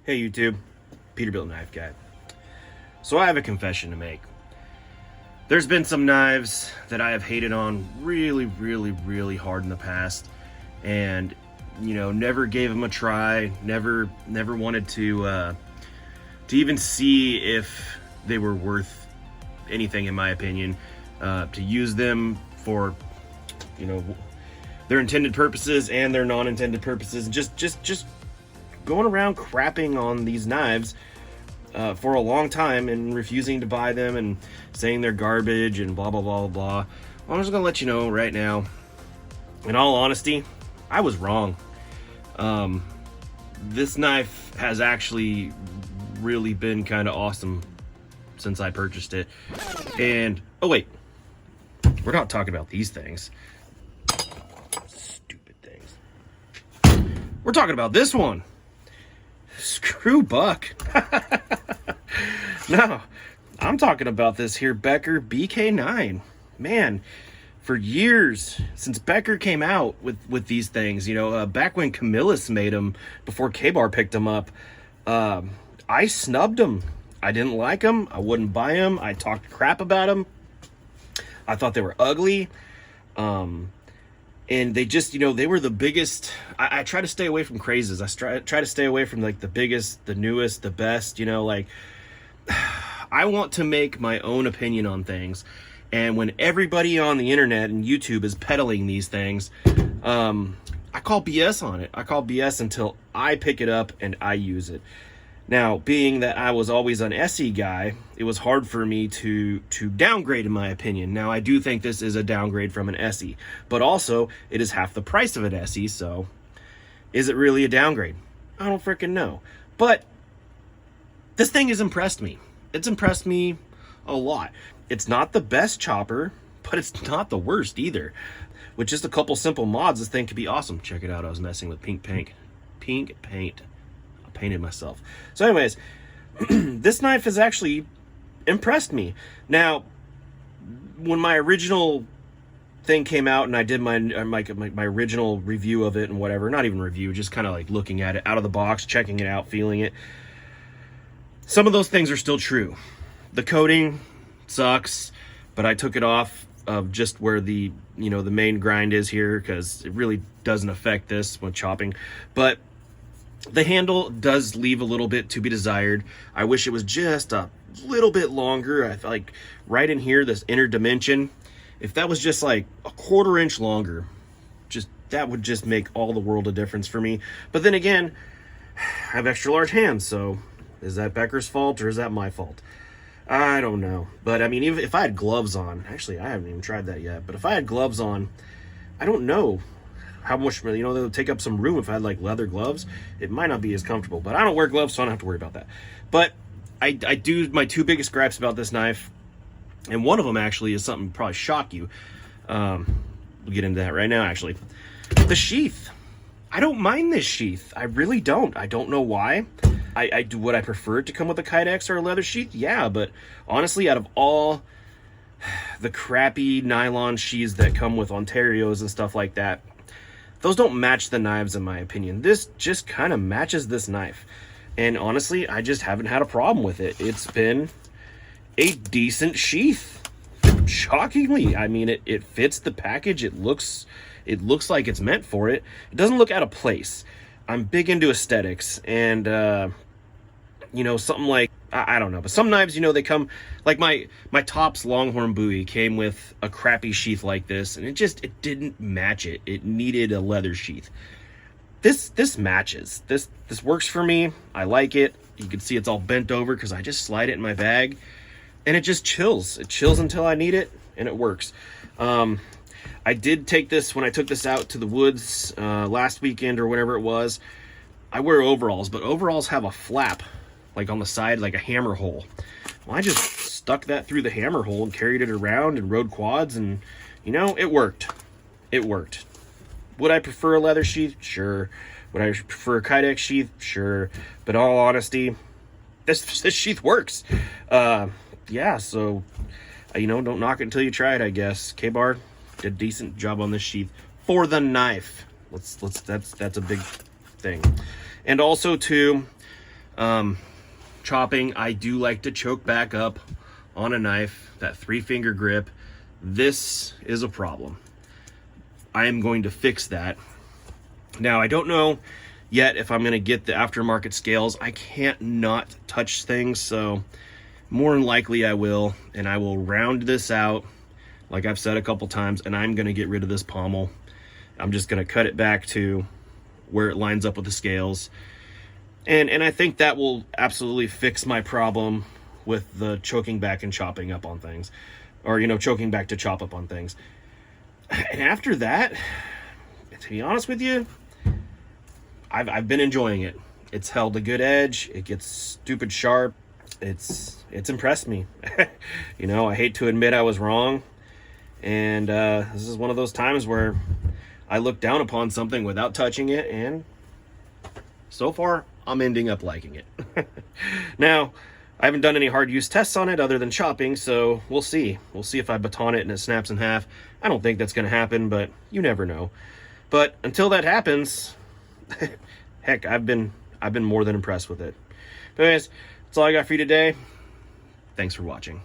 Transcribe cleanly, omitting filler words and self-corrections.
Hey YouTube, Peterbilt Knife Guy. So I have a confession to make. There's been some knives that I have hated on really hard in the past, and never gave them a try. Never wanted to even see if they were worth anything, in my opinion. To use them for their intended purposes and their non-intended purposes, and just going around crapping on these knives for a long time and refusing to buy them and saying they're garbage and blah blah blah blah. Well, I'm just gonna let you know right now, in all honesty, I was wrong. This knife has actually really been kind of awesome since I purchased it. And oh wait, we're not talking about these things. Stupid things. We're talking about this one. Screw Buck. No, I'm talking about this here Becker BK9. Man, for years, since Becker came out with these things, back when Camillus made them, before Kabar picked them up, I snubbed them. I didn't like them. I wouldn't buy them. I talked crap about them. I thought they were ugly. And they just, they were the biggest. I try to stay away from crazes. I try to stay away from like the biggest, the newest, the best, I want to make my own opinion on things. And when everybody on the internet and YouTube is peddling these things, I call BS on it. I call BS until I pick it up and I use it. Now, being that I was always an SE guy, it was hard for me to downgrade, in my opinion. Now, I do think this is a downgrade from an SE, but also it is half the price of an SE, so is it really a downgrade? I don't freaking know. But this thing has impressed me. It's impressed me a lot. It's not the best chopper, but it's not the worst either. With just a couple simple mods, this thing could be awesome. Check it out. I was messing with pink paint. Painted myself. So anyways, this knife has actually impressed me. Now, when my original thing came out and I did my original review of it and whatever, not even review, just kind of like looking at it out of the box, checking it out, feeling it, some of those things are still true. The coating sucks, but I took it off of just where the the main grind is here, because it really doesn't affect this when chopping. But the handle does leave a little bit to be desired. I wish it was just a little bit longer. I feel like right in here, this inner dimension, if that was just like a 1/4 inch longer, that would just make all the world of difference for me. But then again, I have extra large hands, so is that Becker's fault or is that my fault? I don't know. But I mean, even if I had gloves on, actually I haven't even tried that yet, but if I had gloves on, I don't know how much, they would take up some room. If I had like leather gloves, it might not be as comfortable, but I don't wear gloves, so I don't have to worry about that. But I do, my two biggest gripes about this knife, and one of them actually is something probably shock you. We'll get into that right now, actually. The sheath. I don't mind this sheath. I really don't. I don't know why. Would I prefer it to come with a Kydex or a leather sheath? Yeah, but honestly, out of all the crappy nylon sheaths that come with Ontarios and stuff like that, those don't match the knives, in my opinion. This just kind of matches this knife. And honestly, I just haven't had a problem with it. It's been a decent sheath. Shockingly. I mean, it fits the package. It looks like it's meant for it. It doesn't look out of place. I'm big into aesthetics, and something like, I don't know, but some knives, they come, like my Tops Longhorn Bowie came with a crappy sheath like this, and it didn't match it. It needed a leather sheath. This matches. This works for me. I like it. You can see it's all bent over because I just slide it in my bag, and it just chills. It chills until I need it, and it works. I did take this, when I took this out to the woods last weekend or whatever it was, I wear overalls, but overalls have a flap like on the side, like a hammer hole. Well, I just stuck that through the hammer hole and carried it around and rode quads, and it worked. It worked. Would I prefer a leather sheath? Sure. Would I prefer a Kydex sheath? Sure. But in all honesty, this sheath works. Yeah, so don't knock it until you try it, I guess. Kabar did a decent job on this sheath for the knife. That's a big thing. And also too, Chopping, I do like to choke back up on a knife, that 3-finger grip. This is a problem. I am going to fix that. Now, I don't know yet if I'm going to get the aftermarket scales. I can't not touch things, so more than likely I will, and I will round this out like I've said a couple times, and I'm going to get rid of this pommel. I'm just going to cut it back to where it lines up with the scales. And I think that will absolutely fix my problem with the choking back and chopping up on things. Or, you know, choking back to chop up on things. And after that, to be honest with you, I've been enjoying it. It's held a good edge. It gets stupid sharp. It's impressed me. You know, I hate to admit I was wrong. And this is one of those times where I look down upon something without touching it, and so far I'm ending up liking it. Now, I haven't done any hard use tests on it other than chopping, so we'll see. We'll see if I baton it and it snaps in half. I don't think that's going to happen, but you never know. But until that happens, heck, I've been more than impressed with it. But anyways, that's all I got for you today. Thanks for watching.